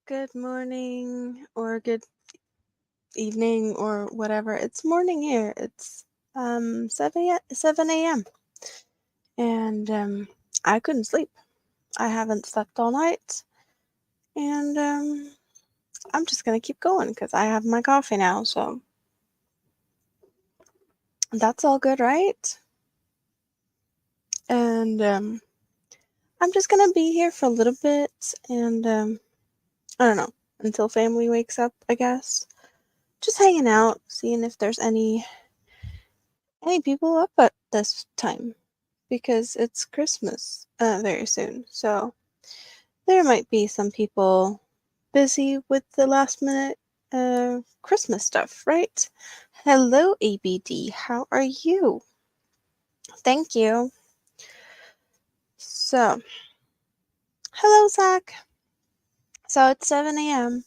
Good morning or good evening or whatever. It's morning here. It's 7 a.m. and I couldn't sleep. I haven't slept all night, and I'm just gonna keep going because I have my coffee now. So that's all good, right? And I'm just gonna be here for a little bit, and I don't know until family wakes up. I guess just hanging out, seeing if there's any people up at this time because it's Christmas very soon. So there might be some people busy with the last minute Christmas stuff, right? Hello, ABD. How are you? Thank you. So, hello, Zach. So it's 7 a.m.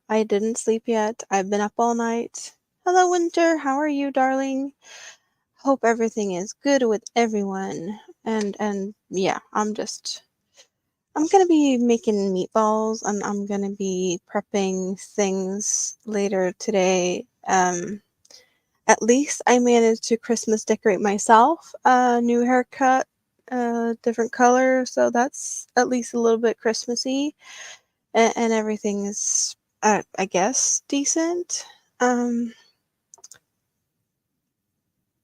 I didn't sleep yet. I've been up all night. Hello, Winter. How are you, darling? Hope everything is good with everyone. And yeah, I'm gonna be making meatballs and I'm gonna be prepping things later today. At least I managed to Christmas decorate myself. New haircut, different color, so that's at least a little bit Christmassy, and everything is, I guess, decent. Um,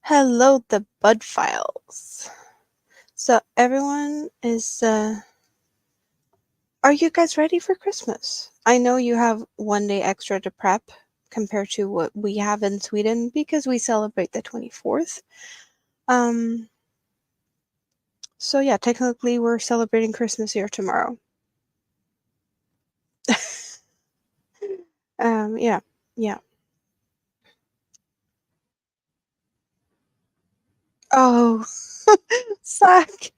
Hello, the Bud Files. So everyone is Are you guys ready for Christmas? I know you have one day extra to prep compared to what we have in Sweden because we celebrate the 24th. Um, so yeah, technically we're celebrating Christmas here tomorrow. Yeah, yeah. Oh, Sack.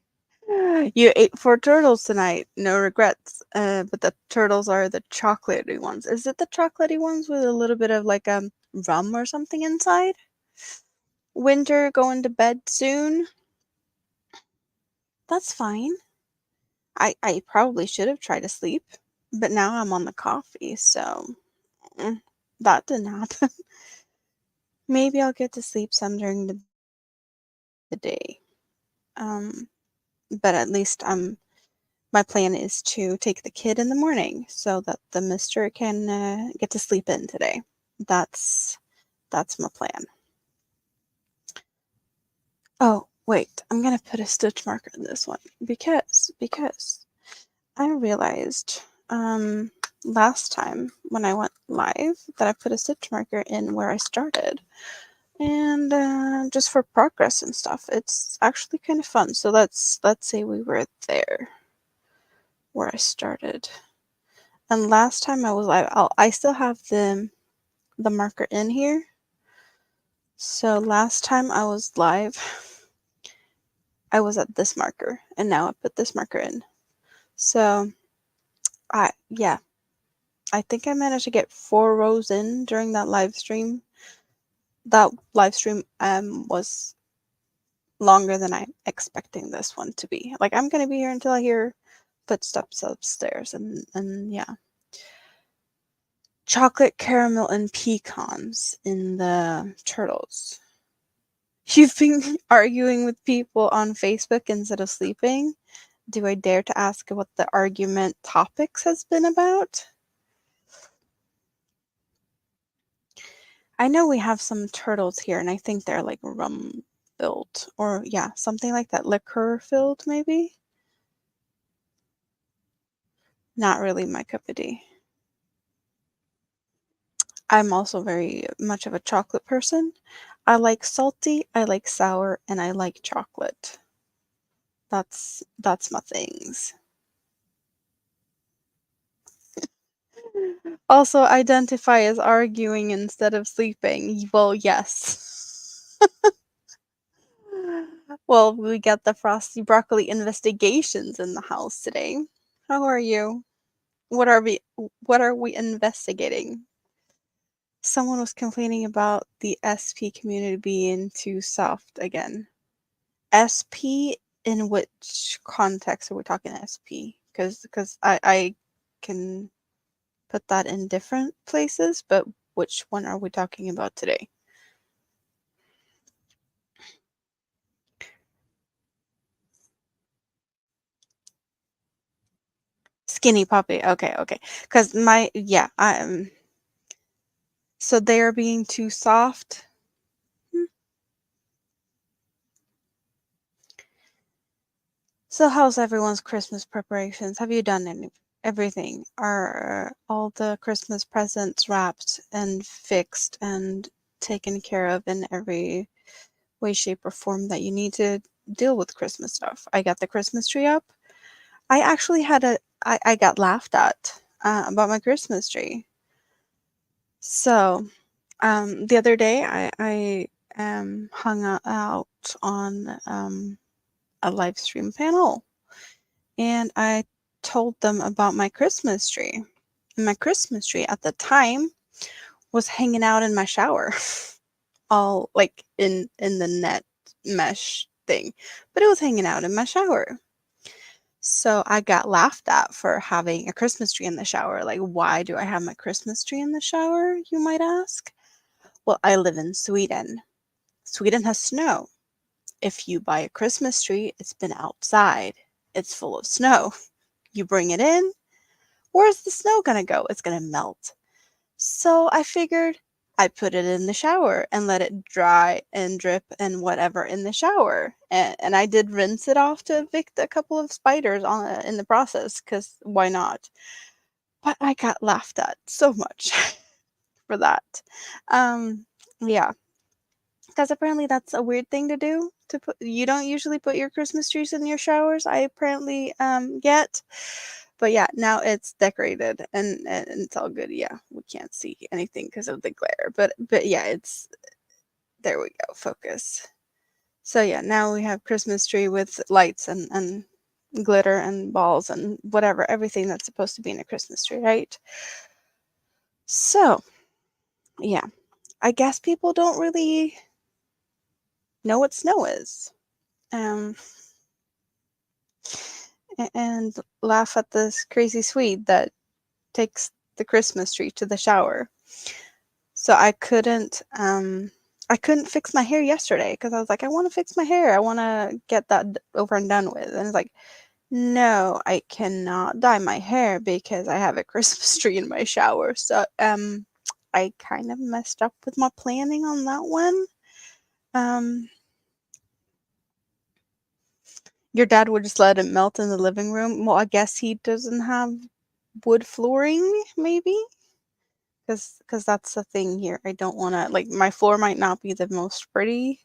You ate four turtles tonight. No regrets. But the turtles are the chocolatey ones. Is it the chocolatey ones with a little bit of like rum or something inside? Winter going to bed soon? That's fine. I probably should have tried to sleep, but now I'm on the coffee, so that didn't happen. Maybe I'll get to sleep some during the day. Um, but at least my plan is to take the kid in the morning so that the mister can get to sleep in today. That's that's my plan. Oh, wait, I'm gonna put a stitch marker in this one because I realized last time when I went live that I put a stitch marker in where I started. And just for progress and stuff, it's actually kind of fun. So let's say we were there where I started. And last time I was live, I still have the marker in here. So last time I was live, I was at this marker, and now I put this marker in. So yeah, I think I managed to get 4 rows in during that live stream. That live stream was longer than I'm expecting this one to be. Like I'm gonna be here until I hear footsteps upstairs, and yeah. Chocolate caramel and pecans in the turtles. You've been arguing with people on Facebook instead of sleeping. Do I dare to ask what the argument topics has been about? I know we have some turtles here, and I think they're like rum filled, or yeah, something like that, liquor filled, maybe. Not really my cup of tea. I'm also very much of a chocolate person. I like salty, I like sour, and I like chocolate. That's my things. Also identify as arguing instead of sleeping. Well, yes. Well, we got the frosty broccoli investigations in the house today. How are you? What are we investigating? Someone was complaining about the SP community being too soft again. SP in which context are we talking SP? Because I can. put that in different places, but which one are we talking about today? Skinny puppy. Okay, okay. Because so they're being too soft. So how's everyone's Christmas preparations? Have you done everything? Are all the Christmas presents wrapped and fixed and taken care of in every way, shape, or form that you need to deal with Christmas stuff? I got the Christmas tree up. I actually I got laughed at about my Christmas tree. So the other day I hung out on a live stream panel, and I told them about my Christmas tree. And my Christmas tree at the time was hanging out in my shower, all like in the net mesh thing, but it was hanging out in my shower. So I got laughed at for having a Christmas tree in the shower. Like, why do I have my Christmas tree in the shower, you might ask? Well, I live in Sweden. Sweden has snow. If you buy a Christmas tree, it's been outside. It's full of snow. You bring it in, where's the snow gonna go? It's gonna melt. So I figured I'd put it in the shower and let it dry and drip and whatever in the shower. And I did rinse it off to evict a couple of spiders in the process, because why not? But I got laughed at so much for that. Um, yeah, because apparently that's a weird thing to do. To put, you don't usually put your Christmas trees in your showers. I apparently get, but yeah, now it's decorated and it's all good. Yeah, we can't see anything because of the glare, but yeah, it's there. We go. Focus. So yeah, now we have Christmas tree with lights and glitter and balls and whatever, everything that's supposed to be in a Christmas tree, right? So yeah, I guess people don't really know what snow is. Um, and laugh at this crazy Swede that takes the Christmas tree to the shower. So I couldn't fix my hair yesterday because I was like, I want to fix my hair. I want to get that over and done with. And it's like, no, I cannot dye my hair because I have a Christmas tree in my shower. So I kind of messed up with my planning on that one. Um your dad would just let it melt in the living room. Well, I guess he doesn't have wood flooring, maybe, because that's the thing here. I don't want to, like, my floor might not be the most pretty,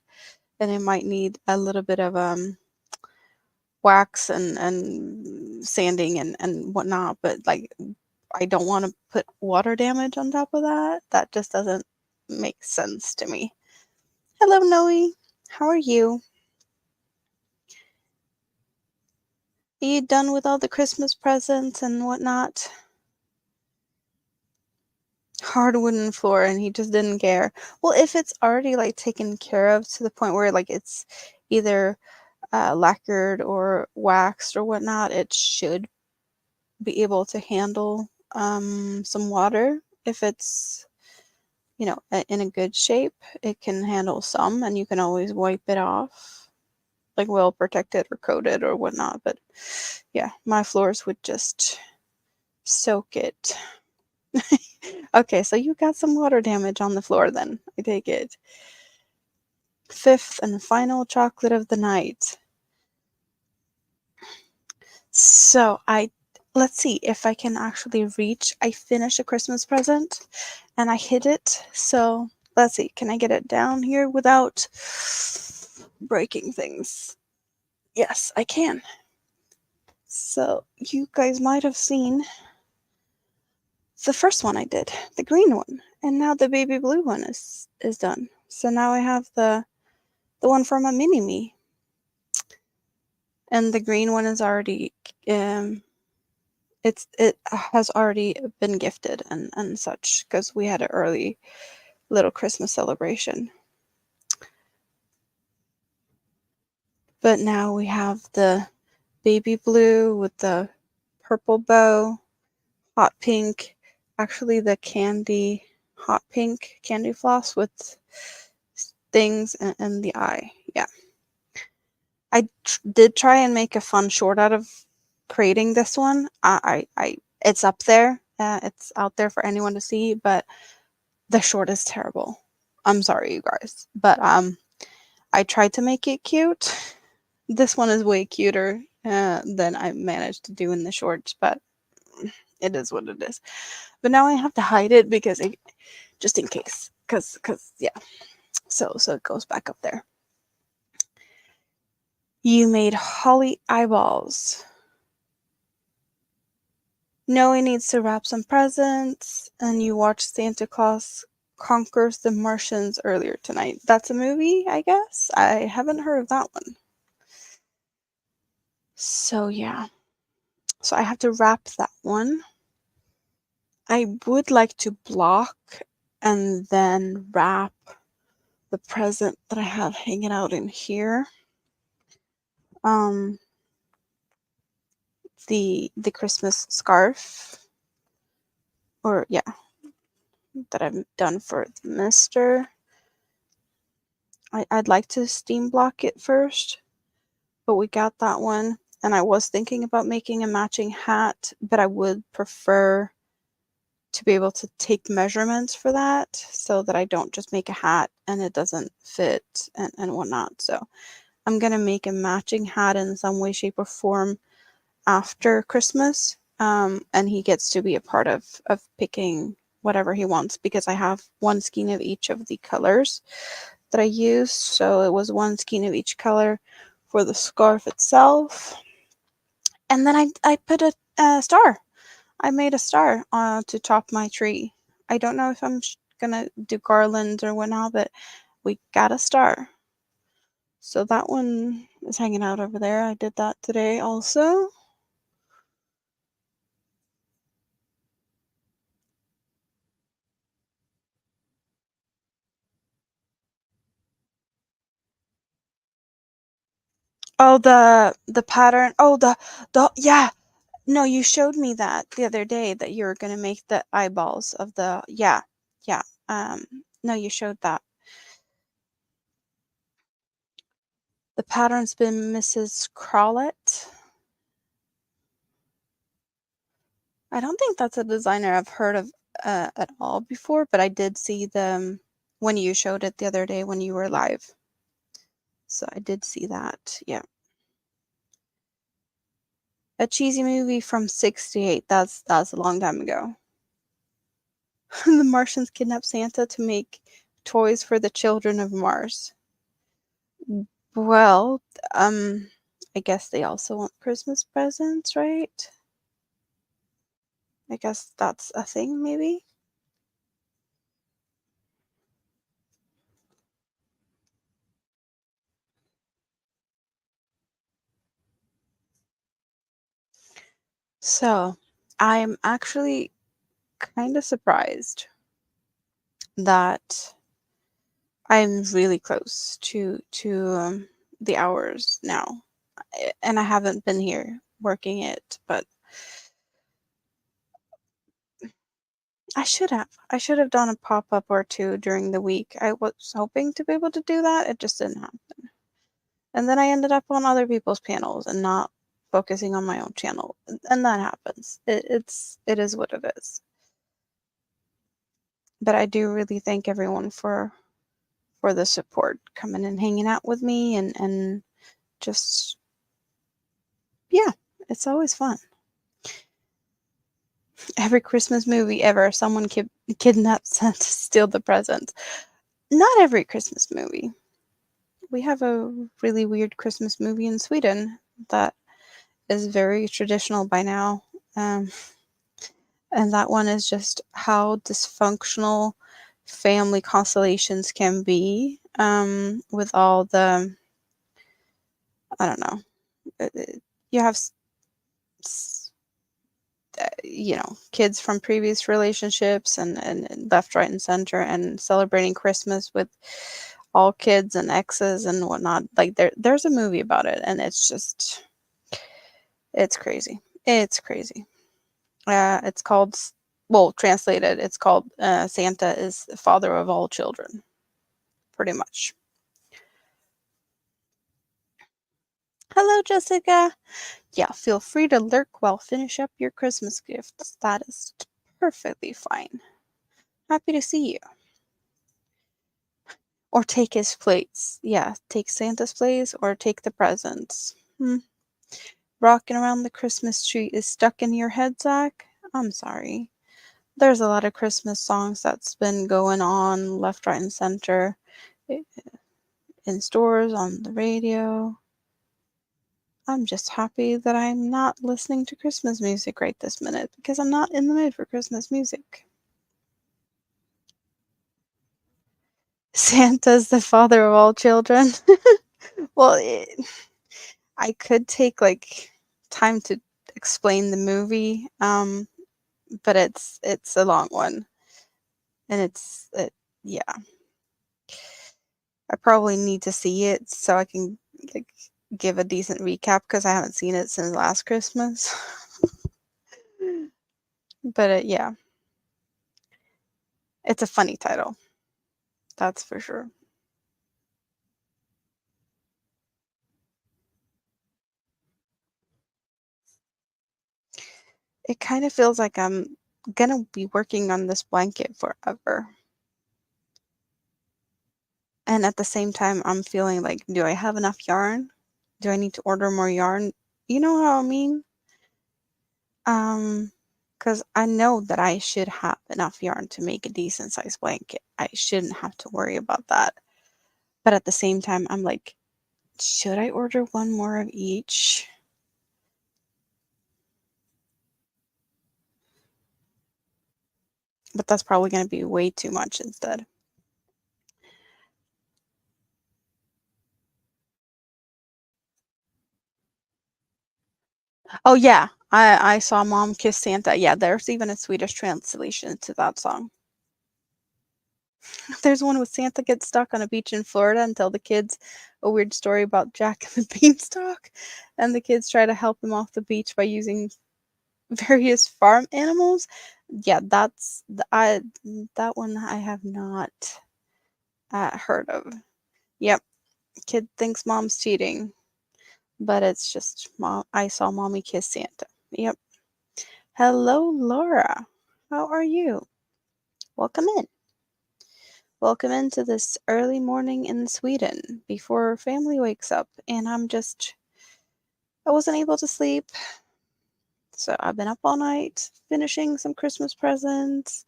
and it might need a little bit of wax and sanding and whatnot, but like I don't want to put water damage on top of that. That just doesn't make sense to me. Hello, Noe. How are you? Are you done with all the Christmas presents and whatnot? Hard wooden floor, and he just didn't care. Well, if it's already like taken care of to the point where like it's either lacquered or waxed or whatnot, it should be able to handle some water. If it's, in a good shape, it can handle some, and you can always wipe it off, like well protected or coated or whatnot. But yeah, my floors would just soak it. Okay, so you got some water damage on the floor then, I take it. Fifth and final chocolate of the night. So let's see if I can actually reach. I finished a Christmas present and I hid it. So let's see, can I get it down here without breaking things? Yes, I can. So you guys might have seen the first one I did, the green one, and now the baby blue one is done. So now I have the one from a mini me, and the green one is already it has already been gifted and such, because we had an early little Christmas celebration. But now we have the baby blue with the purple bow, hot pink, actually the candy, hot pink candy floss with things in the eye. Yeah. I did try and make a fun short out of creating this one. It's up there. It's out there for anyone to see, but the short is terrible. I'm sorry, you guys, but I tried to make it cute. This one is way cuter than I managed to do in the shorts, but it is what it is. But now I have to hide it because just in case, cause yeah. So it goes back up there. You made holly eyeballs. Noe needs to wrap some presents, and you watched Santa Claus Conquers the Martians earlier tonight. That's a movie, I guess? I haven't heard of that one. So, yeah. So, I have to wrap that one. I would like to block and then wrap the present that I have hanging out in here. Um, the Christmas scarf, or yeah, that I've done for the mister. I'd like to steam block it first, but we got that one. And I was thinking about making a matching hat, but I would prefer to be able to take measurements for that so that I don't just make a hat and it doesn't fit and whatnot. So I'm going to make a matching hat in some way, shape, or form after Christmas. And he gets to be a part of picking whatever he wants because I have one skein of each of the colors that I used. So it was one skein of each color for the scarf itself. And then I put a star. I made a star to top my tree. I don't know if I'm gonna do garlands or whatnot, but we got a star. So that one is hanging out over there. I did that today also. Oh, the pattern. Oh, the yeah. No, you showed me that the other day that you were gonna make the eyeballs of the yeah. Yeah. No, you showed that. The pattern's been Mrs. Crawlett. I don't think that's a designer I've heard of at all before, but I did see them when you showed it the other day when you were live. So I did see that. Yeah. A cheesy movie from '68. That's a long time ago. The Martians kidnap Santa to make toys for the children of Mars. Well, I guess they also want Christmas presents, right? I guess that's a thing, maybe. So, I'm actually kind of surprised that I'm really close to the hours now, and I haven't been here working it, but I should have done a pop-up or two during the week. I was hoping to be able to do that. It just didn't happen. And then I ended up on other people's panels and not focusing on my own channel. And that happens. It is what it is. But I do really thank everyone for the support, coming and hanging out with me and just yeah, it's always fun. Every Christmas movie ever, someone kidnaps Santa to steal the presents. Not every Christmas movie. We have a really weird Christmas movie in Sweden that is very traditional by now. And that one is just how dysfunctional family constellations can be, with all the, I don't know, you have, kids from previous relationships and left, right, and center, and celebrating Christmas with all kids and exes and whatnot. Like there's a movie about it, and it's crazy. It's crazy. It's called well, translated, it's called Santa is the father of all children, pretty much. Hello, Jessica. Yeah, feel free to lurk while finish up your Christmas gifts. That is perfectly fine. Happy to see you. Or take his place. Yeah, take Santa's place or take the presents. Rocking around the Christmas tree is stuck in your head, Zach? I'm sorry. There's a lot of Christmas songs that's been going on left, right, and center in stores, on the radio. I'm just happy that I'm not listening to Christmas music right this minute because I'm not in the mood for Christmas music. Santa's the father of all children. Well, I could take like time to explain the movie, but it's a long one, and yeah. I probably need to see it so I can like give a decent recap because I haven't seen it since last Christmas. But yeah, it's a funny title, that's for sure. It kind of feels like I'm gonna be working on this blanket forever. And at the same time, I'm feeling like, do I have enough yarn? Do I need to order more yarn? You know what I mean? Because I know that I should have enough yarn to make a decent sized blanket. I shouldn't have to worry about that. But at the same time, I'm like, should I order one more of each? But that's probably going to be way too much instead. Oh, yeah. I saw Mom Kiss Santa. Yeah, there's even a Swedish translation to that song. There's one with Santa gets stuck on a beach in Florida and tell the kids a weird story about Jack and the Beanstalk. And the kids try to help him off the beach by using various farm animals. Yeah, that one I have not heard of. Yep, kid thinks mom's cheating, but it's just mom. I saw mommy kiss Santa. Yep. Hello, Laura. How are you? Welcome in. Welcome into this early morning in Sweden before family wakes up, and I wasn't able to sleep, so I've been up all night finishing some Christmas presents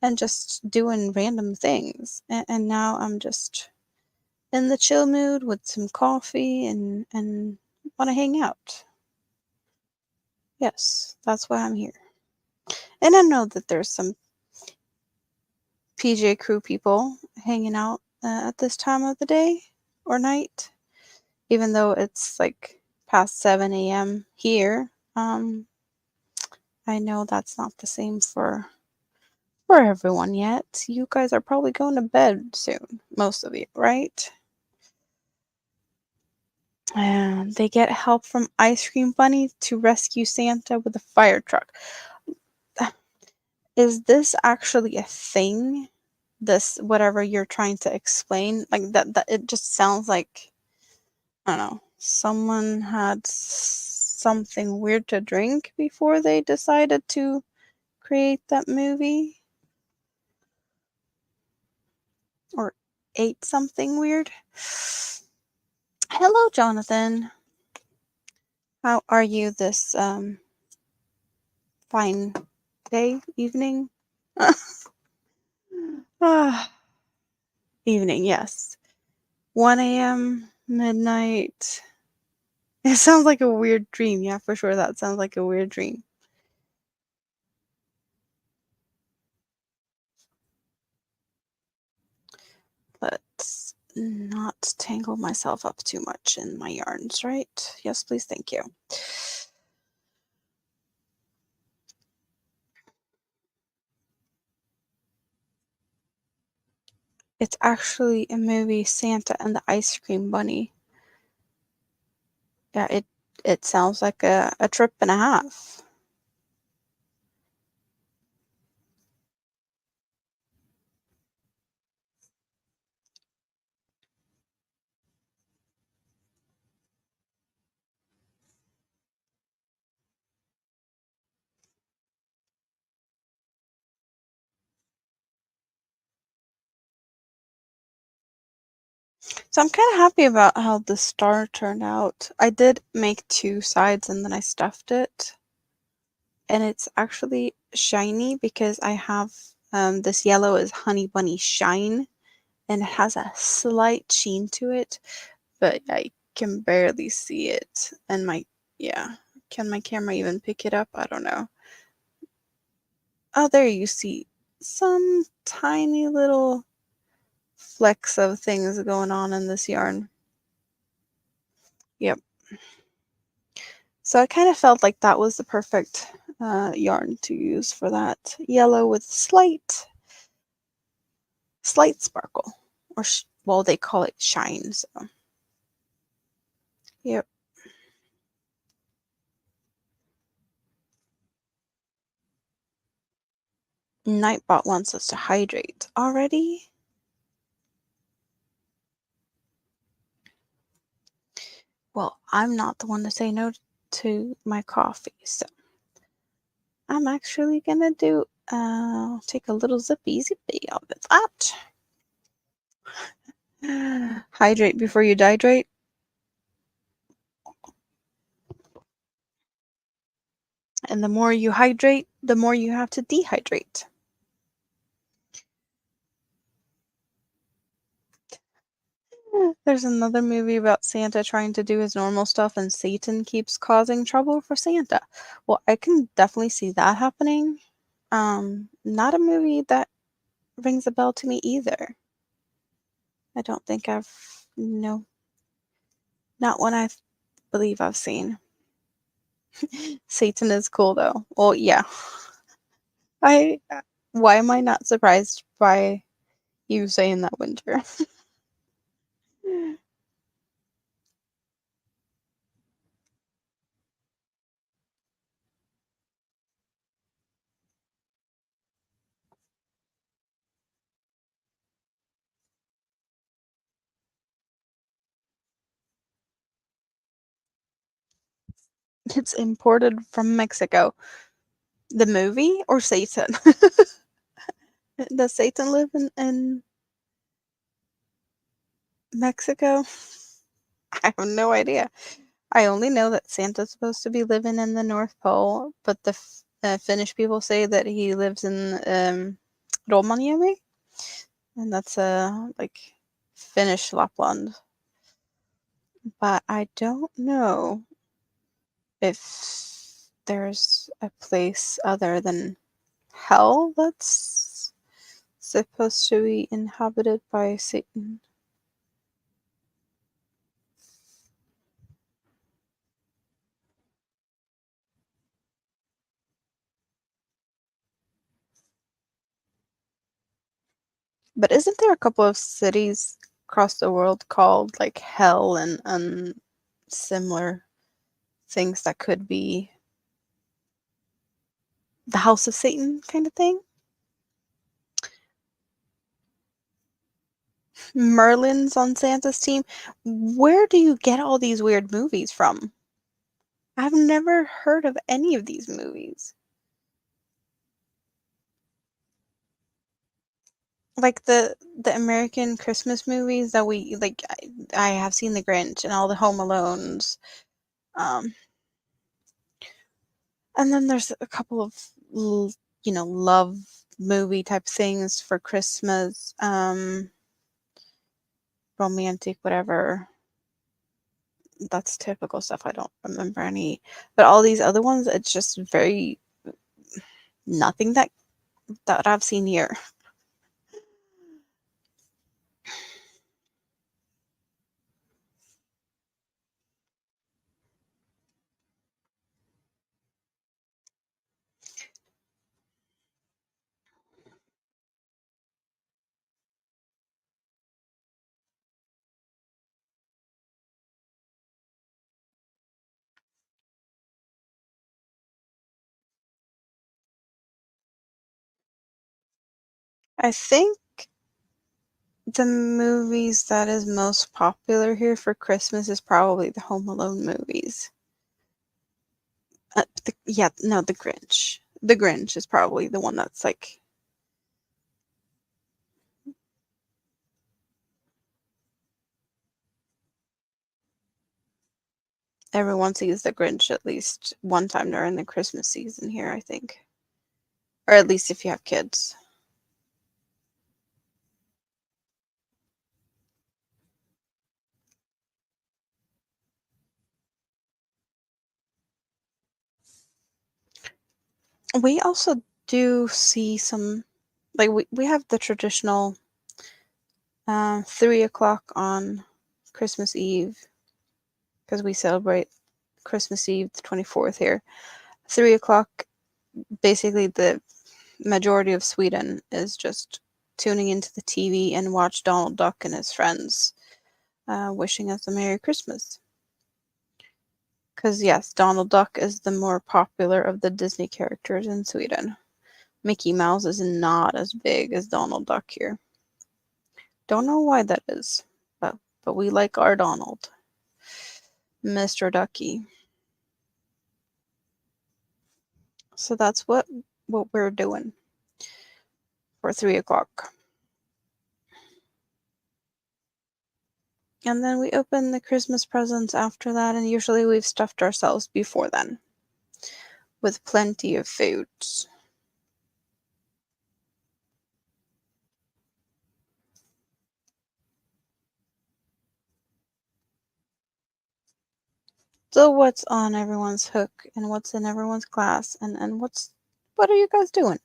and just doing random things. And now I'm just in the chill mood with some coffee and want to hang out. Yes, that's why I'm here. And I know that there's some PJ Crew people hanging out at this time of the day or night, even though it's like past 7 a.m. here. I know that's not the same for everyone yet. You guys are probably going to bed soon, most of you, right? And they get help from Ice Cream Bunny to rescue Santa with a fire truck. Is this actually a thing? This whatever you're trying to explain, like that it just sounds like, I don't know, someone had something weird to drink before they decided to create that movie or ate something weird. Hello, Jonathan. How are you this fine day, evening? Ah, evening, yes. 1 a.m., midnight. It sounds like a weird dream. Yeah, for sure. That sounds like a weird dream. Let's not tangle myself up too much in my yarns, right? Yes, please. Thank you. It's actually a movie, Santa and the Ice Cream Bunny. Yeah, it sounds like a trip and a half. So I'm kind of happy about how the star turned out. I did make two sides and then I stuffed it. And it's actually shiny because I have this yellow is Honey Bunny Shine and it has a slight sheen to it, but I can barely see it. And yeah, can my camera even pick it up? I don't know. Oh, there you see some tiny little flecks of things going on in this yarn. Yep. So I kind of felt like that was the perfect yarn to use for that. Yellow with slight sparkle, or well, they call it shine. So, yep. Nightbot wants us to hydrate already. Well, I'm not the one to say no to my coffee, so I'm actually gonna take a little zippy out of that. Hydrate before you dihydrate. And the more you hydrate, the more you have to dehydrate. There's another movie about Santa trying to do his normal stuff and Satan keeps causing trouble for Santa. Well, I can definitely see that happening. Not a movie that rings a bell to me either. I don't think no, not one I believe I've seen. Satan is cool though. Well, yeah. I, why am I not surprised by you saying that, Winter? It's imported from Mexico. The movie or Satan? Does Satan live in Mexico? I have no idea. I only know that Santa's supposed to be living in the North Pole, but the Finnish people say that he lives in Rovaniemi, and that's like Finnish Lapland. But I don't know if there's a place other than hell that's supposed to be inhabited by Satan. But isn't there a couple of cities across the world called like hell and similar things that could be the House of Satan kind of thing? Merlin's on Santa's team. Where do you get all these weird movies from? I've never heard of any of these movies. Like the American Christmas movies that we like. I have seen The Grinch and all the Home Alones. Um, and then there's a couple of love movie type things for Christmas. Romantic, whatever. That's typical stuff. I don't remember any, but all these other ones, it's just very nothing that I've seen here. I think the movies that is most popular here for Christmas is probably the Home Alone movies. Yeah, no, The Grinch. The Grinch is probably the one that's like. Everyone sees the Grinch at least one time during the Christmas season here, I think. Or at least if you have kids. We also do see some, like, we have the traditional 3 o'clock on Christmas Eve, because we celebrate Christmas Eve, the 24th here. 3 o'clock, basically the majority of Sweden is just tuning into the TV and watch Donald Duck and his friends wishing us a Merry Christmas. Because, yes, Donald Duck is the more popular of the Disney characters in Sweden. Mickey Mouse is not as big as Donald Duck here. Don't know why that is, but we like our Donald, Mr. Ducky. So that's what we're doing for 3 o'clock. And then we open the Christmas presents after that, and usually we've stuffed ourselves before then with plenty of foods. So what's on everyone's hook and what's in everyone's glass and what are you guys doing?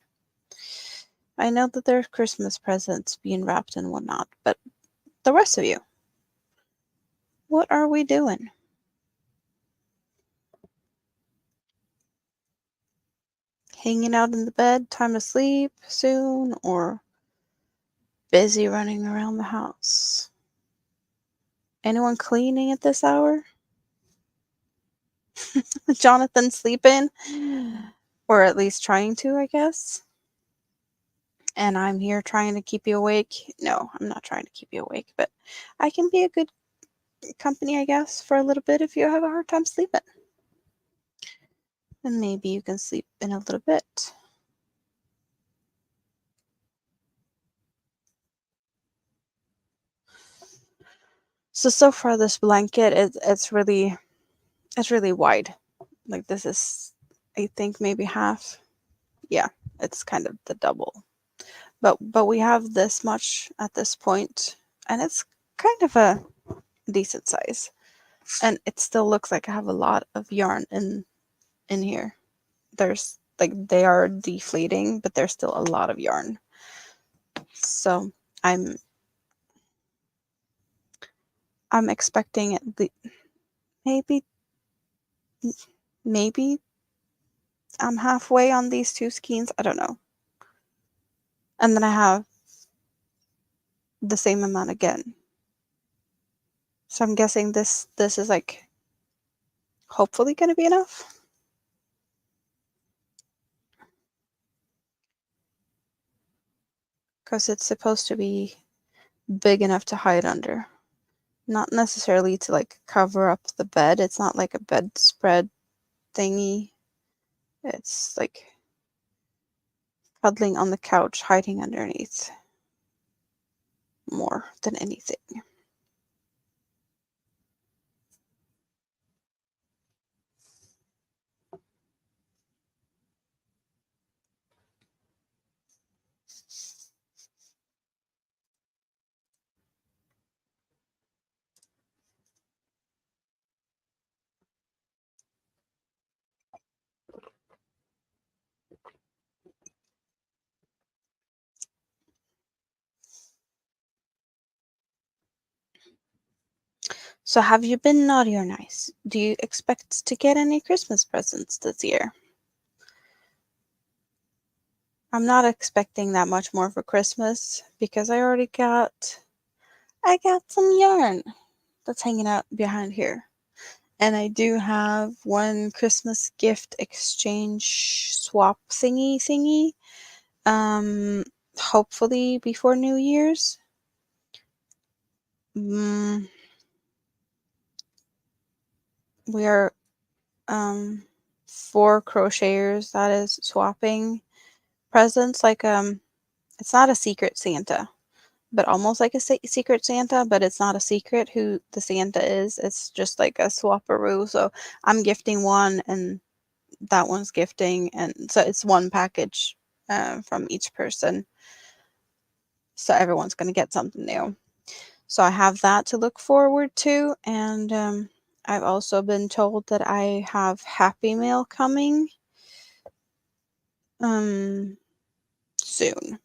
I know that there's Christmas presents being wrapped and whatnot, but the rest of you, what are we doing? Hanging out in the bed, time to sleep soon, or busy running around the house? Anyone cleaning at this hour? Jonathan sleeping? Or at least trying to, I guess. And I'm here trying to keep you awake. No, I'm not trying to keep you awake, but I can be a good company, I guess, for a little bit if you have a hard time sleeping. And maybe you can sleep in a little bit. So far this blanket it's really wide. Like this is, I think, maybe half. Yeah, it's kind of the double. But we have this much at this point, and it's kind of a decent size. And it still looks like I have a lot of yarn in here. There's like they are deflating, but there's still a lot of yarn. So I'm expecting maybe maybe I'm halfway on these two skeins. I don't know. And then I have the same amount again. So I'm guessing this is like hopefully going to be enough. Because it's supposed to be big enough to hide under. Not necessarily to like cover up the bed. It's not like a bedspread thingy. It's like cuddling on the couch, hiding underneath more than anything. So have you been naughty or nice? Do you expect to get any Christmas presents this year? I'm not expecting that much more for Christmas because I got some yarn that's hanging out behind here. And I do have one Christmas gift exchange swap thingy. Um, hopefully before New Year's. Mm, we are 4 crocheters that is swapping presents. Like it's not a secret Santa. but almost like a secret Santa, but it's not a secret who the Santa is. It's just like a swaparoo. So I'm gifting one and that one's gifting, and so it's one package from each person. So everyone's going to get something new. So I have that to look forward to, and I've also been told that I have Happy Mail coming soon.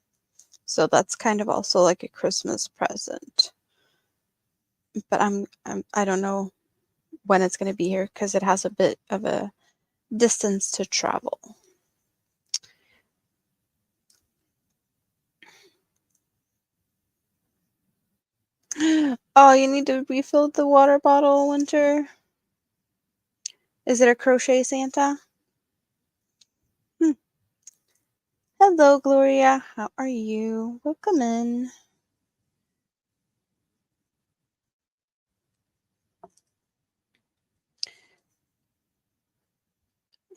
So that's kind of also like a Christmas present. But I don't know when it's going to be here because it has a bit of a distance to travel. Oh, you need to refill the water bottle, Winter? Is it a crochet Santa? Hmm. Hello, Gloria. How are you? Welcome in.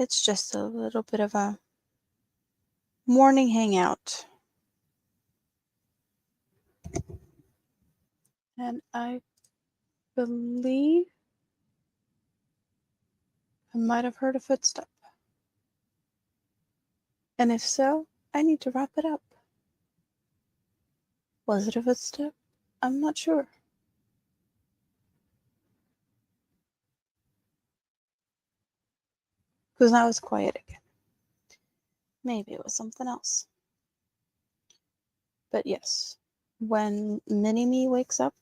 It's just a little bit of a morning hangout. And I believe I might have heard a footstep. And if so, I need to wrap it up. Was it a footstep? I'm not sure. Because now it's quiet again. Maybe it was something else. But yes, when Mini Me wakes up,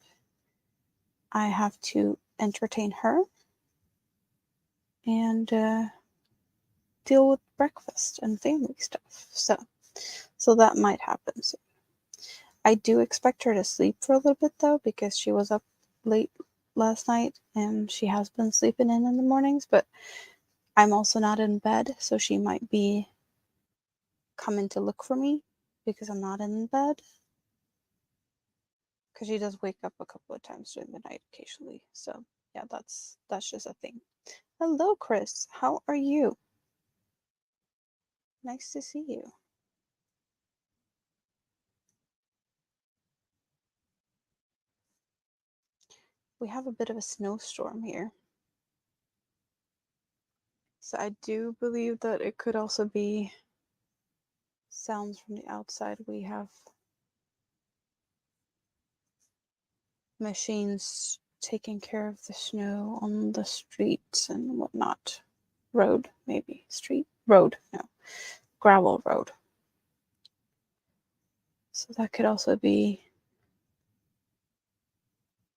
I have to entertain her and deal with breakfast and family stuff. So that might happen soon. I do expect her to sleep for a little bit though, because she was up late last night and she has been sleeping in the mornings, but I'm also not in bed, so she might be coming to look for me because I'm not in bed. Because she does wake up a couple of times during the night occasionally. So yeah, that's just a thing. Hello, Chris. How are you? Nice to see you. We have a bit of a snowstorm here. So I do believe that it could also be sounds from the outside. We have machines taking care of the snow on the streets and whatnot. Road, maybe. Street? Road, no. Gravel road. So that could also be.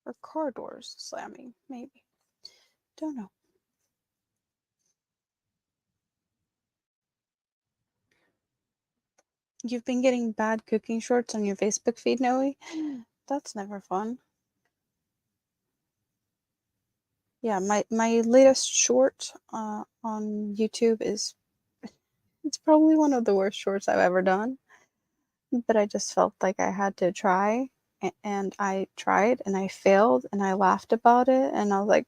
Or car doors slamming, maybe. Don't know. You've been getting bad cooking shorts on your Facebook feed, Noe? That's never fun. Yeah, my latest short on YouTube is it's probably one of the worst shorts I've ever done, but I just felt like I had to try, and I tried and I failed and I laughed about it and I was like,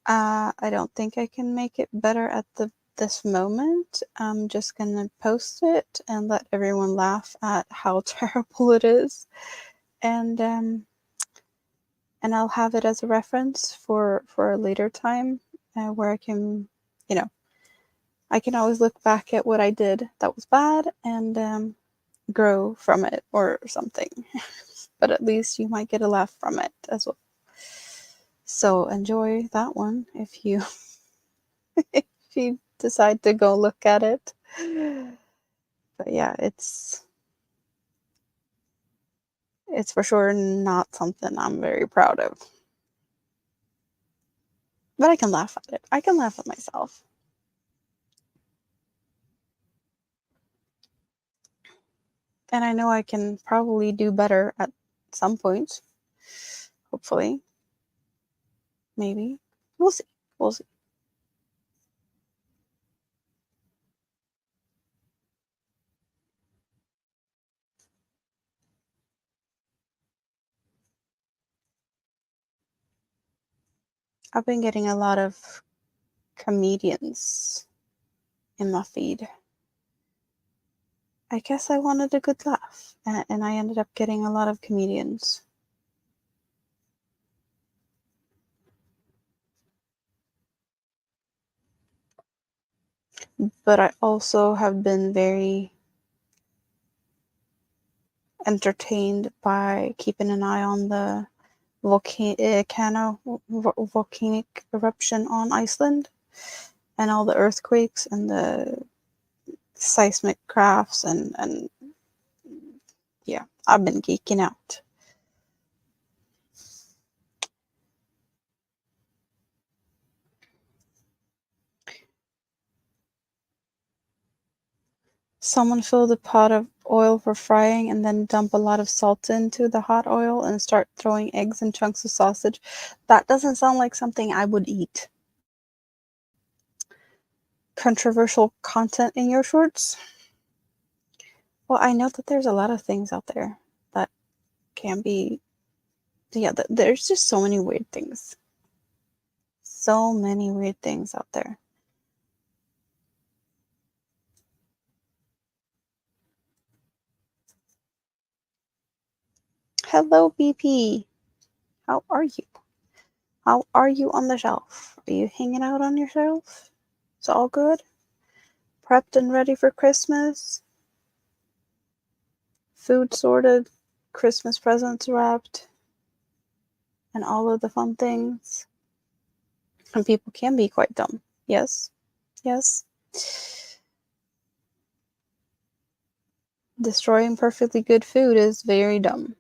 I don't think I can make it better at this moment. I'm just gonna post it and let everyone laugh at how terrible it is, and I'll have it as a reference for a later time where I can, you know, I can always look back at what I did that was bad and grow from it or something. But at least you might get a laugh from it as well. So enjoy that one if you if you decide to go look at it. But yeah, it's for sure not something I'm very proud of. But I can laugh at it. I can laugh at myself. And I know I can probably do better at some point. Hopefully. Maybe. We'll see. We'll see. I've been getting a lot of comedians in my feed. I guess I wanted a good laugh, and I ended up getting a lot of comedians. But I also have been very entertained by keeping an eye on the volcanic eruption on Iceland and all the earthquakes and the seismic crafts and yeah, I've been geeking out. Someone fill the pot of oil for frying and then dump a lot of salt into the hot oil and start throwing eggs and chunks of sausage. That doesn't sound like something I would eat. Controversial content in your shorts? Well, I know that there's a lot of things out there that can be, yeah, there's just so many weird things. So many weird things out there. Hello, BP. How are you? How are you on the shelf? Are you hanging out on your shelf? It's all good? Prepped and ready for Christmas? Food sorted, Christmas presents wrapped, and all of the fun things? And people can be quite dumb. Yes, yes. Destroying perfectly good food is very dumb.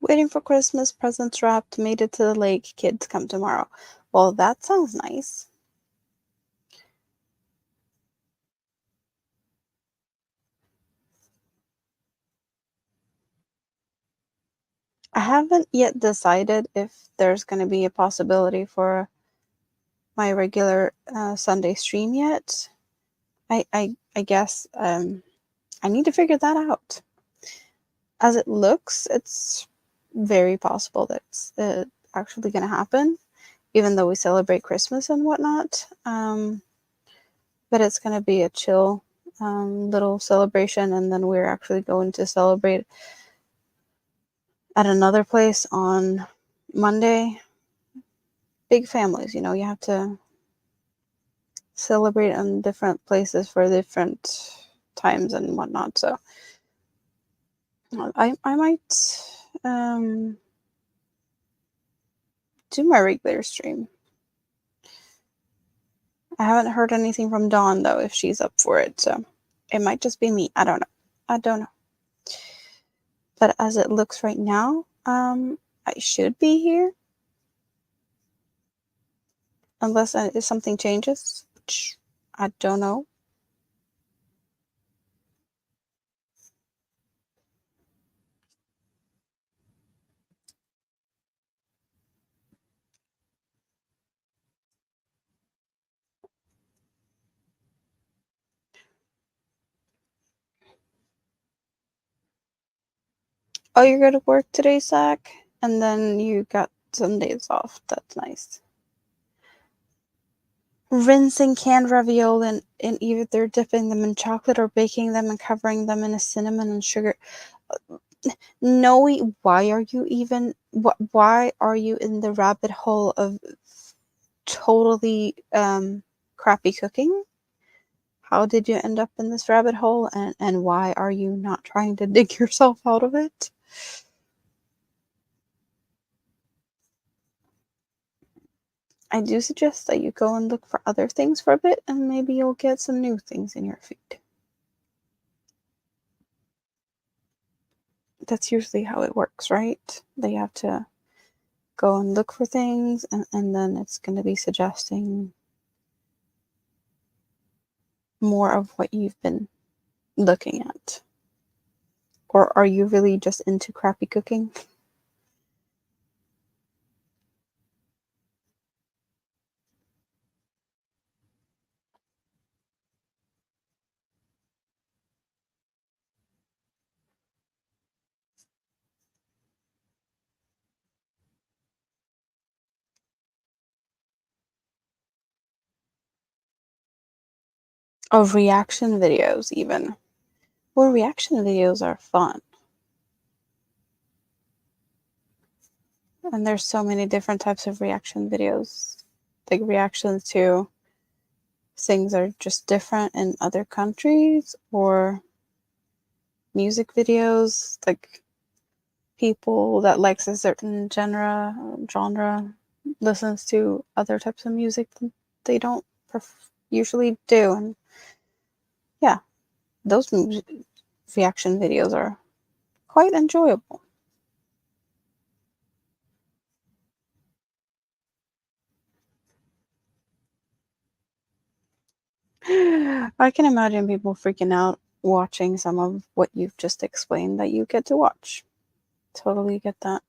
Waiting for Christmas, presents wrapped, made it to the lake, kids come tomorrow. Well, that sounds nice. I haven't yet decided if there's going to be a possibility for my regular Sunday stream yet. I guess I need to figure that out. As it looks, it's very possible that it's actually going to happen, even though we celebrate Christmas and whatnot. But it's going to be a chill little celebration, and then we're actually going to celebrate at another place on Monday. Big families, you know, you have to celebrate in different places for different times and whatnot. So I might do my regular stream. I haven't heard anything from Dawn though, if she's up for it. So it might just be me. I don't know. I don't know. But as it looks right now, I should be here unless if something changes, which I don't know. Oh, you're going to work today, Zach? And then you got some days off. That's nice. Rinsing canned ravioli and either dipping them in chocolate or baking them and covering them in a cinnamon and sugar. No, why are you even? Why are you in the rabbit hole of totally crappy cooking? How did you end up in this rabbit hole, and why are you not trying to dig yourself out of it? I do suggest that you go and look for other things for a bit, and maybe you'll get some new things in your feed. That's usually how it works, right? They have to go and look for things, and then it's going to be suggesting more of what you've been looking at. Or are you really just into crappy cooking? Of reaction videos, even. Well, reaction videos are fun. And there's so many different types of reaction videos. Like reactions to things that are just different in other countries, or music videos, like people that likes a certain genre listens to other types of music that they don't usually do. And yeah, those reaction videos are quite enjoyable. I can imagine people freaking out watching some of what you've just explained that you get to watch. Totally get that.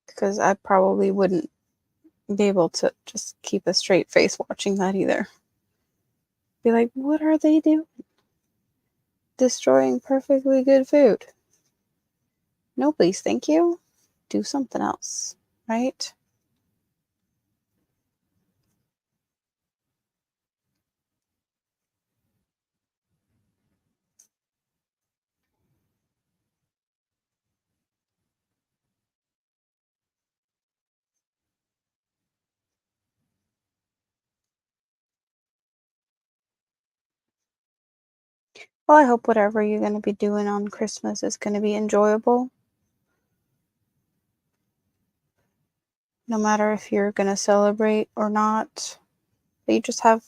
Because I probably wouldn't be able to just keep a straight face watching that either. Be like, what are they doing? Destroying perfectly good food. No, please, thank you. Do something else, right? Well, I hope whatever you're going to be doing on Christmas is going to be enjoyable. No matter if you're going to celebrate or not, that you just have,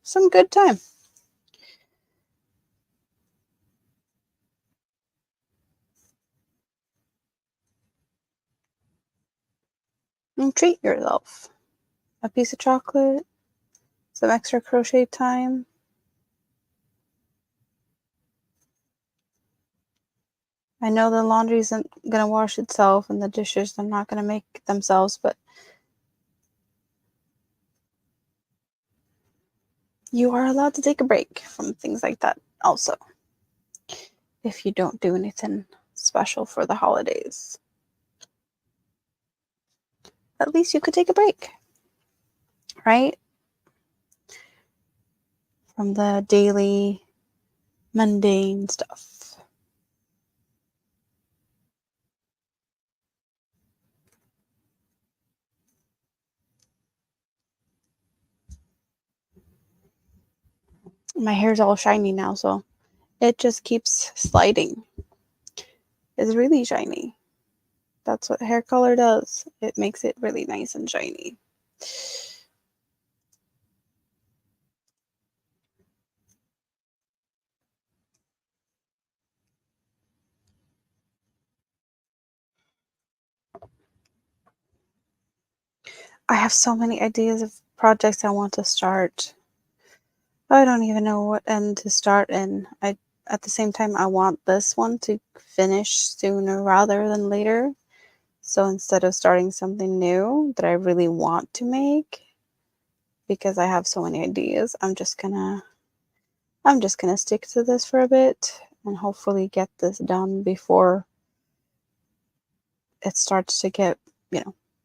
some good time. And treat yourself. A piece of chocolate, some extra crochet time. I know the laundry isn't going to wash itself and the dishes are not going to make themselves, but you are allowed to take a break from things like that also, if you don't do anything special for the holidays. At least you could take a break, right? From the daily mundane stuff. My hair's all shiny now, so it just keeps sliding. It's really shiny. That's what hair color does. It makes it really nice and shiny. I have so many ideas of projects I want to start. I don't even know what end to start in. At the same time, I want this one to finish sooner rather than later. So instead of starting something new that I really want to make, because I have so many ideas, I'm just gonna stick to this for a bit and hopefully get this done before it starts to get,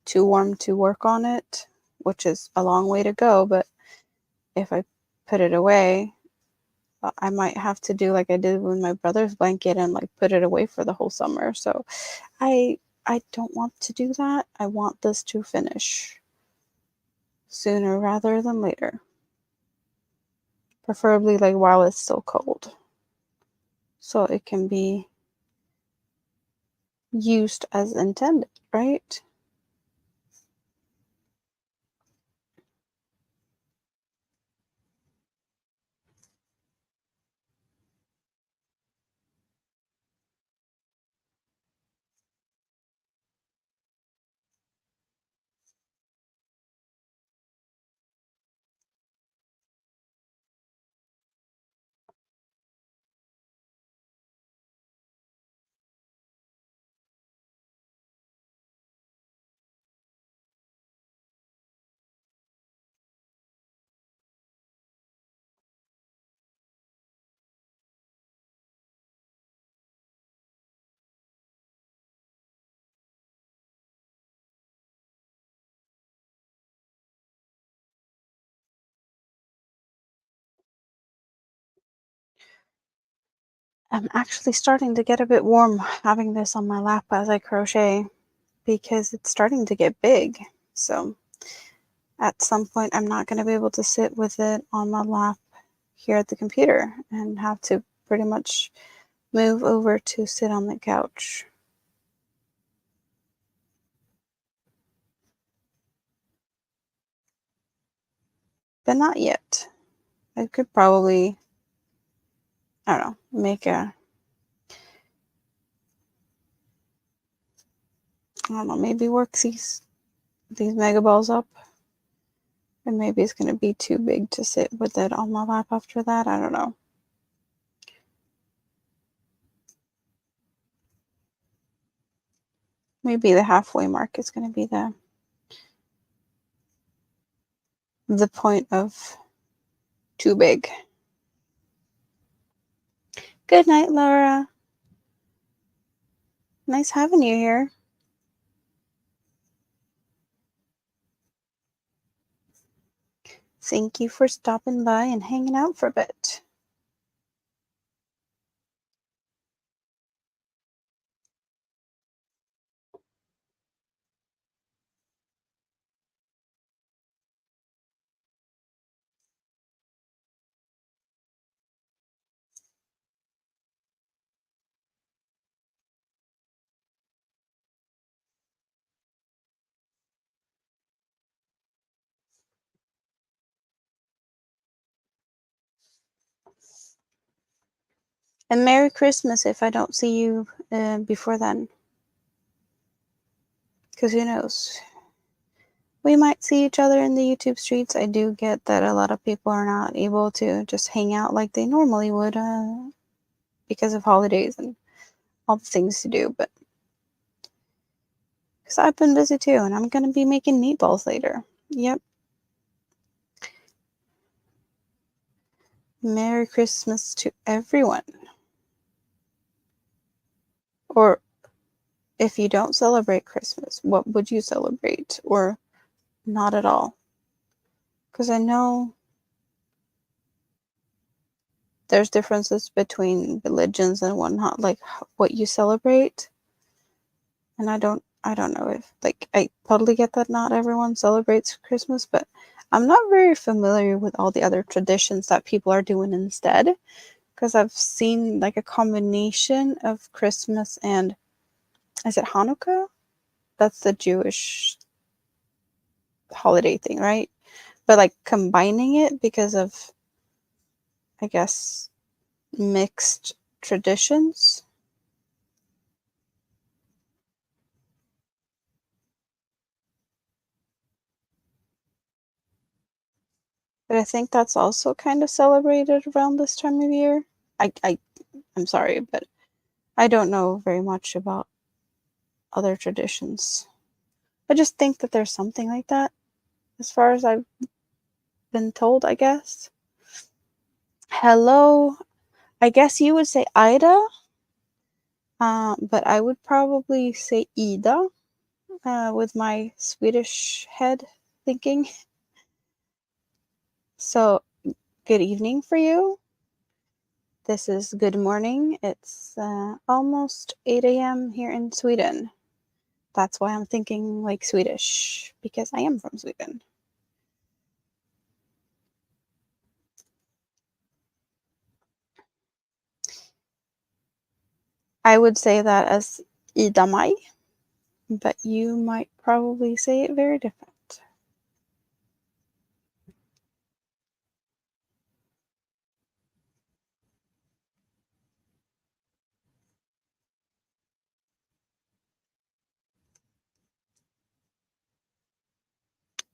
too warm to work on it, which is a long way to go. But if I put it away, I might have to do like I did with my brother's blanket and like put it away for the whole summer. So I I don't want to do that. I want this to finish sooner rather than later. Preferably like while it's still cold. So it can be used as intended, right? I'm actually starting to get a bit warm having this on my lap as I crochet because it's starting to get big. So at some point, I'm not going to be able to sit with it on my lap here at the computer and have to pretty much move over to sit on the couch. But not yet. I could probably, I don't know, make a, I don't know, maybe work these mega balls up. And maybe it's going to be too big to sit with it on my lap after that. I don't know. Maybe the halfway mark is going to be the point of too big. Good night, Laura. Nice having you here. Thank you for stopping by and hanging out for a bit. And Merry Christmas if I don't see you before then. Because who knows? We might see each other in the YouTube streets. I do get that a lot of people are not able to just hang out like they normally would because of holidays and all the things to do. But because I've been busy too, and I'm going to be making meatballs later. Yep. Merry Christmas to everyone. Or if you don't celebrate Christmas, what would you celebrate? Or not at all? Because I know there's differences between religions and whatnot, like what you celebrate. And I don't know if, like, I totally get that not everyone celebrates Christmas, but I'm not very familiar with all the other traditions that people are doing instead. Because I've seen like a combination of Christmas and, is it Hanukkah? That's the Jewish holiday thing, right? But like combining it because of, I guess, mixed traditions. But I think that's also kind of celebrated around this time of year. I'm sorry, but I don't know very much about other traditions. I just think that there's something like that, as far as I've been told, I guess. Hello, I guess you would say Ida, but I would probably say Ida with my Swedish head thinking. So, good evening for you. This is good morning. It's almost 8 a.m. here in Sweden. That's why I'm thinking like Swedish, because I am from Sweden. I would say that as Ida Maj, but you might probably say it very different.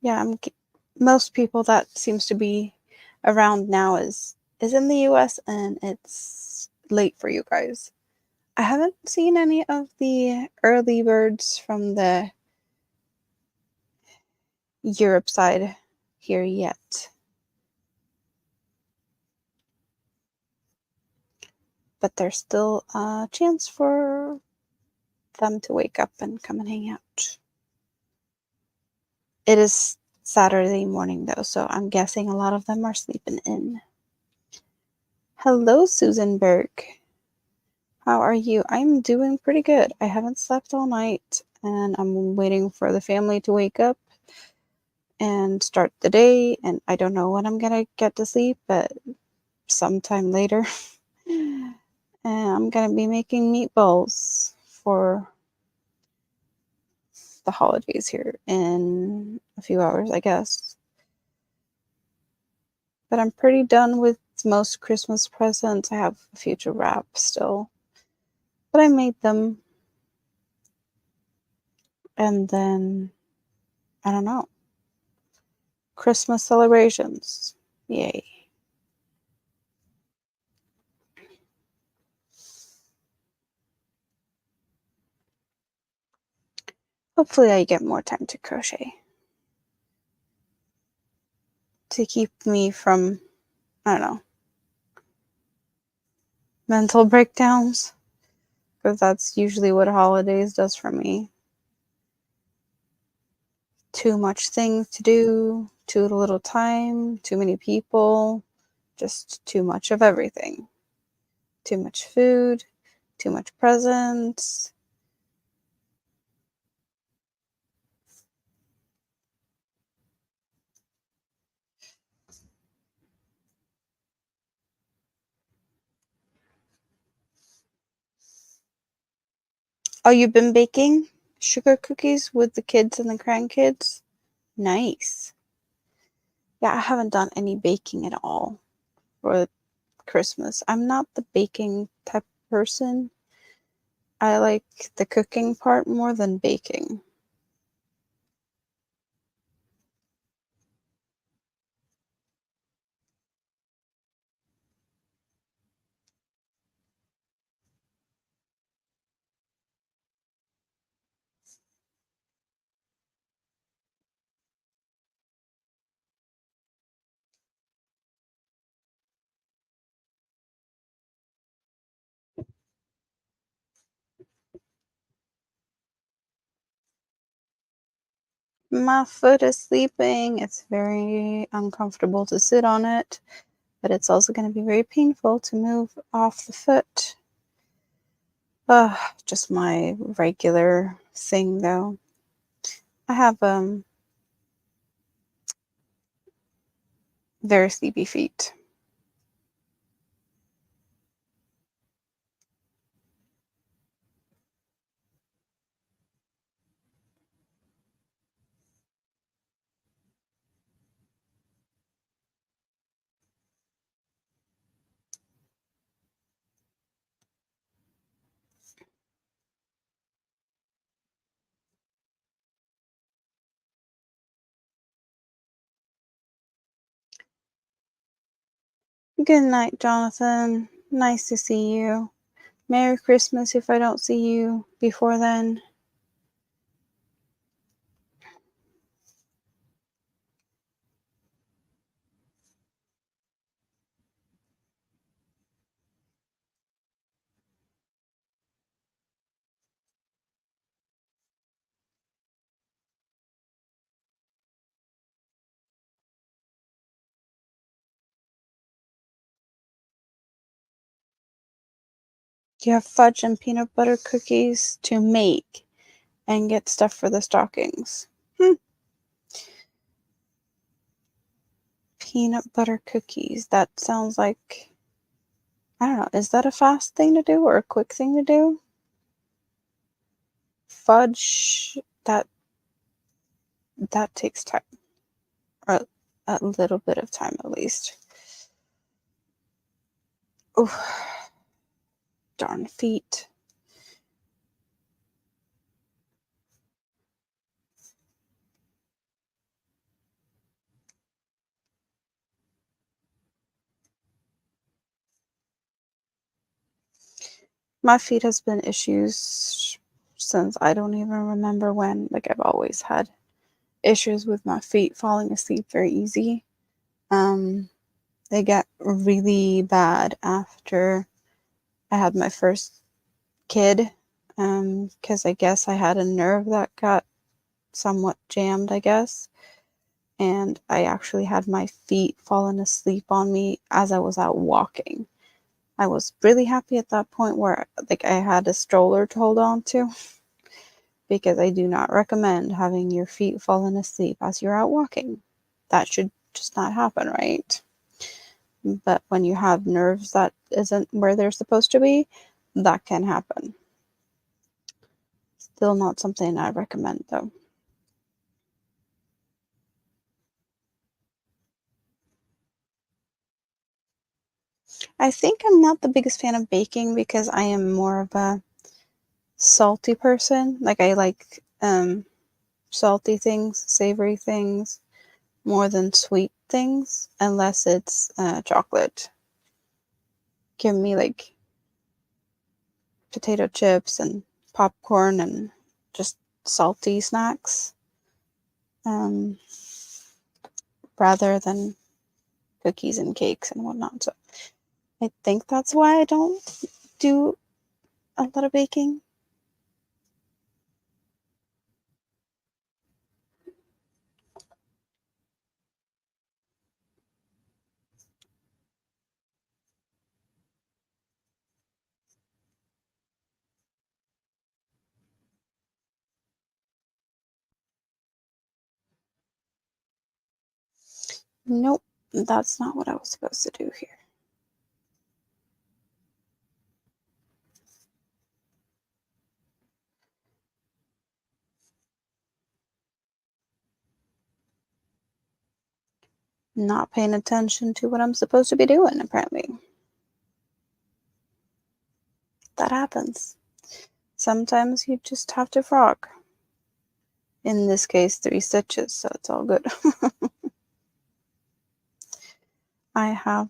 Yeah, most people that seems to be around now is in the US, and it's late for you guys. I haven't seen any of the early birds from the Europe side here yet. But there's still a chance for them to wake up and come and hang out. It is Saturday morning though, so I'm guessing a lot of them are sleeping in. Hello, Susan Berg. How are you? I'm doing pretty good. I haven't slept all night, and I'm waiting for the family to wake up and start the day, and I don't know when I'm gonna get to sleep, but sometime later. And I'm gonna be making meatballs for the holidays here in a few hours, I guess. But I'm pretty done with most Christmas presents. I have a few to wrap still, but I made them. And then, I don't know, Christmas celebrations. Yay. Hopefully, I get more time to crochet to keep me from, I don't know, mental breakdowns, because that's usually what holidays does for me. Too much things to do, too little time, too many people, just too much of everything. Too much food, too much presents. Oh, you've been baking sugar cookies with the kids and the grandkids? Nice. Yeah, I haven't done any baking at all for Christmas. I'm not the baking type of person. I like the cooking part more than baking. My foot is sleeping. It's very uncomfortable to sit on it, but it's also going to be very painful to move off the foot. Just my regular thing though. I have very sleepy feet. Good night, Jonathan. Nice to see you. Merry Christmas if I don't see you before then. You have fudge and peanut butter cookies to make and get stuff for the stockings. Peanut butter cookies. That sounds like, I don't know, is that a fast thing to do or a quick thing to do? Fudge, that takes time. Or a little bit of time at least. Oh, darn feet. My feet has been issues since I don't even remember when. Like I've always had issues with my feet falling asleep very easy. Um, they get really bad after I had my first kid, because I guess I had a nerve that got somewhat jammed, I guess. And I actually had my feet falling asleep on me as I was out walking. I was really happy at that point where like I had a stroller to hold on to, because I do not recommend having your feet falling asleep as you're out walking. That should just not happen, right? But when you have nerves that isn't where they're supposed to be, that can happen. Still not something I recommend though. I think I'm not the biggest fan of baking because I am more of a salty person. Like I like salty things, savory things, more than sweet things, unless it's chocolate. Give me like potato chips and popcorn and just salty snacks, um, rather than cookies and cakes and whatnot. So I think that's why I don't do a lot of baking. Nope, that's not what I was supposed to do here. Not paying attention to what I'm supposed to be doing, apparently. That happens. Sometimes you just have to frog. In this case, 3 stitches, so it's all good. I have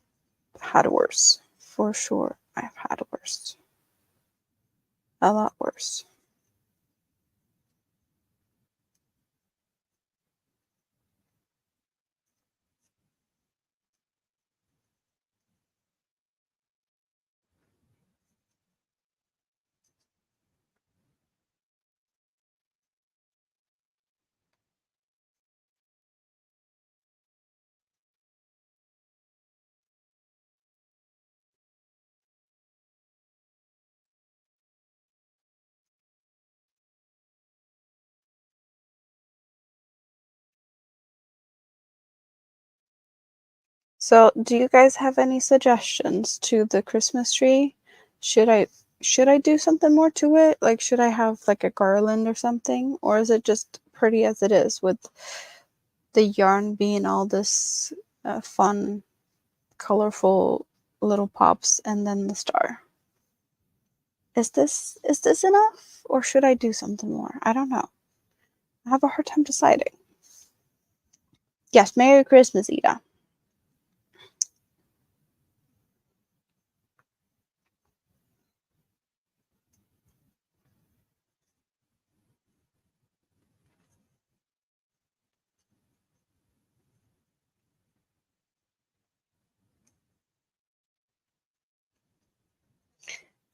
had worse. For sure, I've had worse. A lot worse. So, do you guys have any suggestions to the Christmas tree? Should I should I do something more to it? Like, should I have like a garland or something, or is it just pretty as it is with the yarn being all this fun, colorful little pops and then the star? Is this enough, or should I do something more? I don't know. I have a hard time deciding. Yes, Merry Christmas, Ida.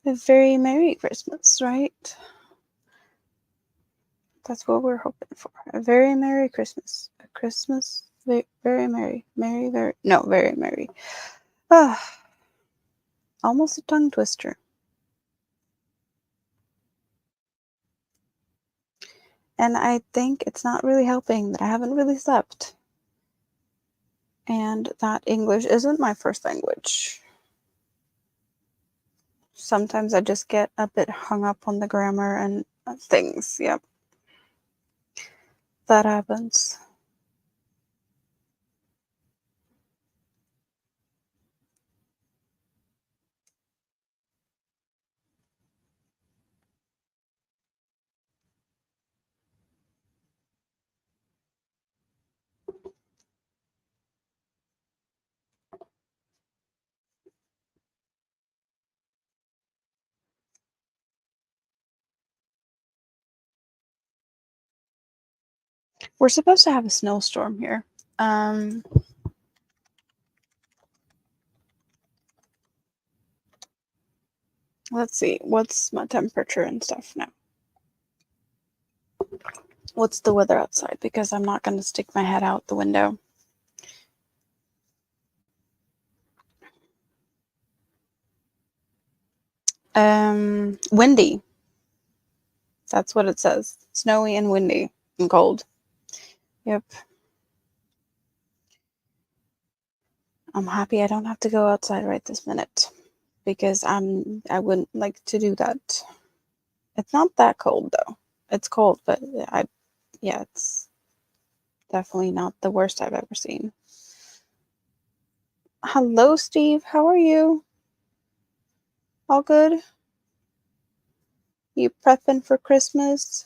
A very Merry Christmas, right? That's what we're hoping for. A very Merry Christmas. A Christmas very merry. Merry, very, no, very merry. Ah, almost a tongue twister. And I think it's not really helping that I haven't really slept. And that English isn't my first language. Sometimes I just get a bit hung up on the grammar and things. Yep, that happens. We're supposed to have a snowstorm here. Um, let's see. What's my temperature and stuff now? What's the weather outside? Because I'm not going to stick my head out the window. Windy. That's what it says. Snowy and windy and cold. Yep. I'm happy I don't have to go outside right this minute because I wouldn't like to do that. It's not that cold though. It's cold, but it's definitely not the worst I've ever seen. Hello, Steve. How are you? All good? You prepping for Christmas?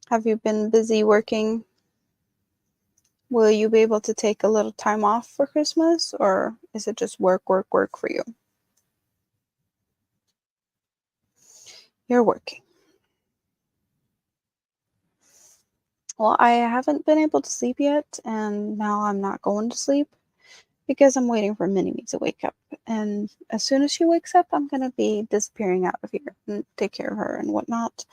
Have you been busy working? Will you be able to take a little time off for Christmas, or is it just work, work, work for you? You're working. Well, I haven't been able to sleep yet, and now I'm not going to sleep because I'm waiting for Minnie to wake up. And as soon as she wakes up, I'm gonna be disappearing out of here and take care of her and whatnot.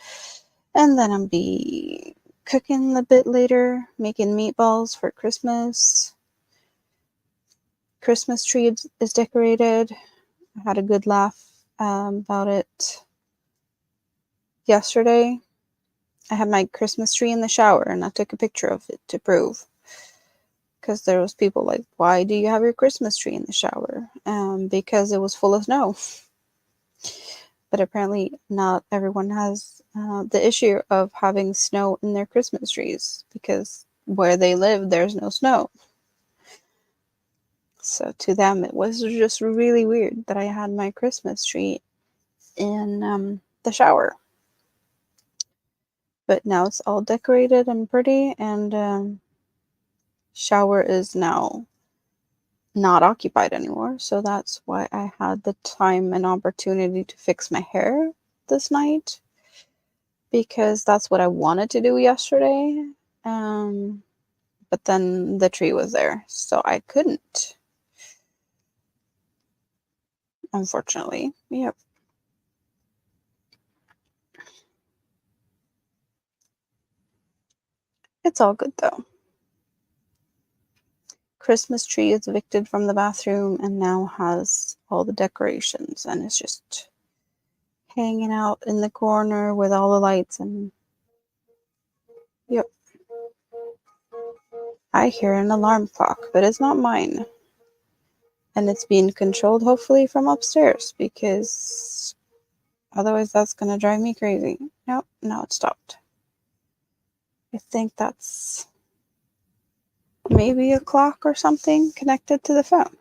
And then I'm be cooking a bit later, making meatballs for Christmas. Christmas tree is decorated. I had a good laugh about it yesterday. I had my Christmas tree in the shower and I took a picture of it to prove. Because there was people like, why do you have your Christmas tree in the shower? Because it was full of snow. But apparently not everyone has the issue of having snow in their Christmas trees because where they live, there's no snow. So to them, it was just really weird that I had my Christmas tree in the shower. But now it's all decorated and pretty, and shower is now not occupied anymore. So that's why I had the time and opportunity to fix my hair this night, because that's what I wanted to do yesterday. But then the tree was there, so I couldn't, unfortunately. Yep. It's all good though. Christmas tree is evicted from the bathroom and now has all the decorations and it's just hanging out in the corner with all the lights and yep. I hear an alarm clock, but it's not mine. And it's being controlled hopefully from upstairs because otherwise that's gonna drive me crazy. Nope, now it stopped. I think that's maybe a clock or something connected to the phone.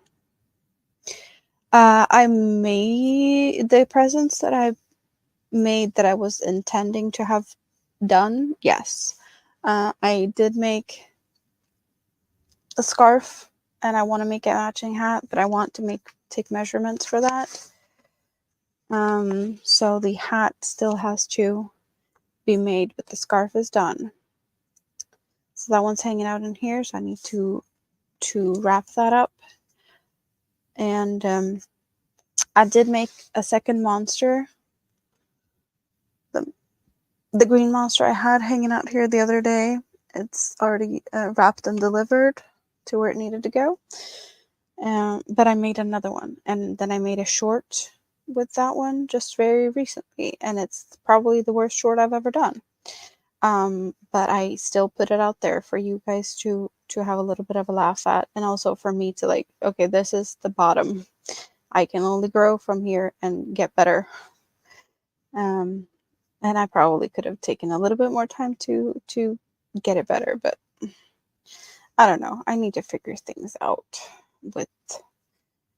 I made the presents that I made that I was intending to have done. Yes. I did make a scarf and I want to make a matching hat, but I want to take measurements for that. So the hat still has to be made, but the scarf is done. So that one's hanging out in here, so I need to wrap that up. And I did make a second monster. The green monster I had hanging out here the other day, it's already wrapped and delivered to where it needed to go. But I made another one, and then I made a short with that one just very recently, and it's probably the worst short I've ever done. But I still put it out there for you guys to have a little bit of a laugh at, and also for me to like, okay, this is the bottom. I can only grow from here and get better. And I probably could have taken a little bit more time to get it better, but I don't know. I need to figure things out with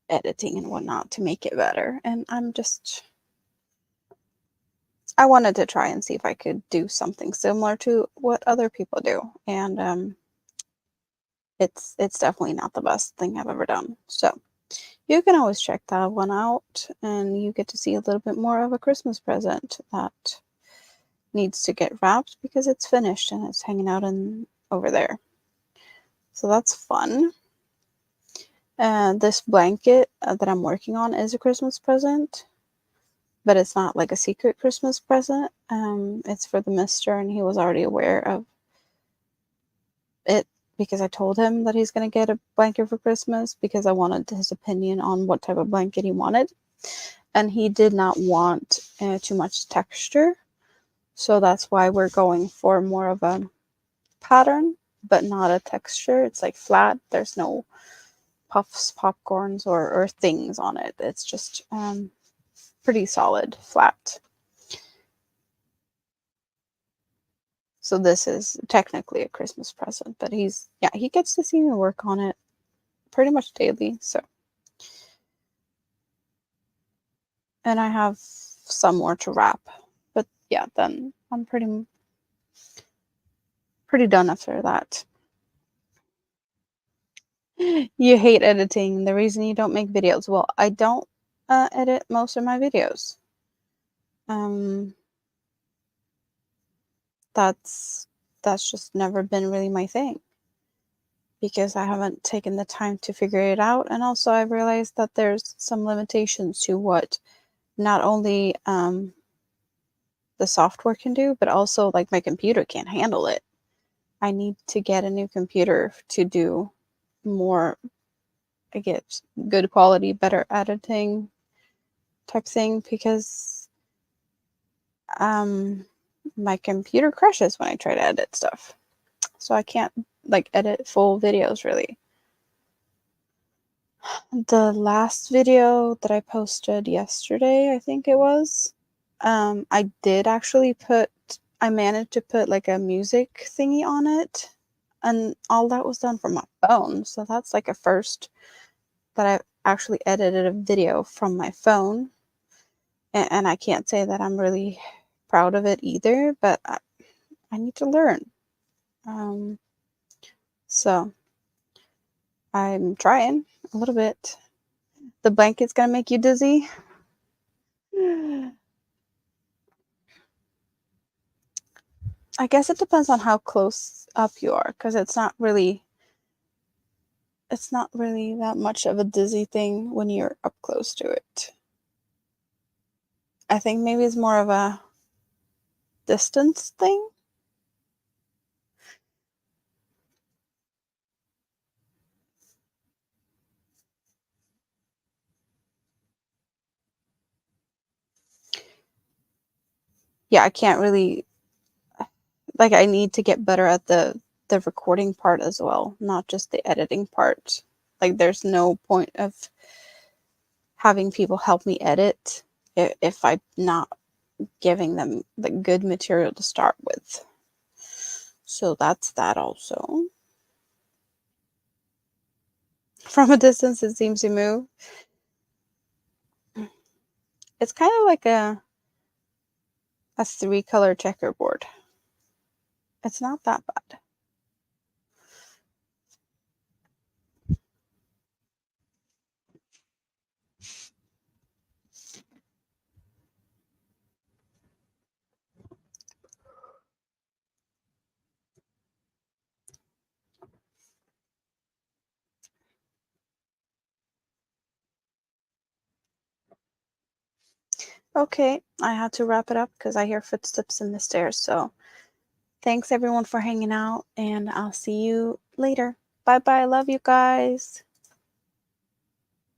editing and whatnot to make it better. And I wanted to try and see if I could do something similar to what other people do. And it's definitely not the best thing I've ever done. So you can always check that one out and you get to see a little bit more of a Christmas present that needs to get wrapped because it's finished and it's hanging out in over there. So that's fun. This blanket that I'm working on is a Christmas present. but it's not like a secret Christmas present. It's for the mister, and he was already aware of it because I told him that he's going to get a blanket for Christmas because I wanted his opinion on what type of blanket he wanted. And he did not want too much texture. So that's why we're going for more of a pattern, but not a texture. It's like flat. There's no puffs, popcorns, or things on it. It's just pretty solid, flat. So this is technically a Christmas present, but he gets to see me work on it pretty much daily. So, and I have some more to wrap, but yeah, then I'm pretty done after that. You hate editing. The reason you don't make videos. Well, I don't edit most of my videos. Um, that's just never been really my thing because I haven't taken the time to figure it out, and also I realized that there's some limitations to what not only the software can do, but also like my computer can't handle it. I need to get a new computer to do more, I get good quality, better editing type thing because my computer crashes when I try to edit stuff. So I can't like edit full videos really. The last video that I posted yesterday, I think it was, I did actually I managed to put like a music thingy on it, and all that was done from my phone. So that's like a first that I actually edited a video from my phone. And I can't say that I'm really proud of it either, but I need to learn. So I'm trying a little bit. The blanket's gonna make you dizzy. I guess it depends on how close up you are, because it's not really that much of a dizzy thing when you're up close to it. I think maybe it's more of a distance thing. Yeah, I can't really, like, I need to get better at the recording part as well, not just the editing part. Like there's no point of having people help me edit if I'm not giving them the good material to start with. So that's that also. From a distance, it seems to move. It's kind of like a 3-color checkerboard. It's not that bad. Okay, I had to wrap it up because I hear footsteps in the stairs. So thanks everyone for hanging out, and I'll see you later. Bye bye. Love you guys.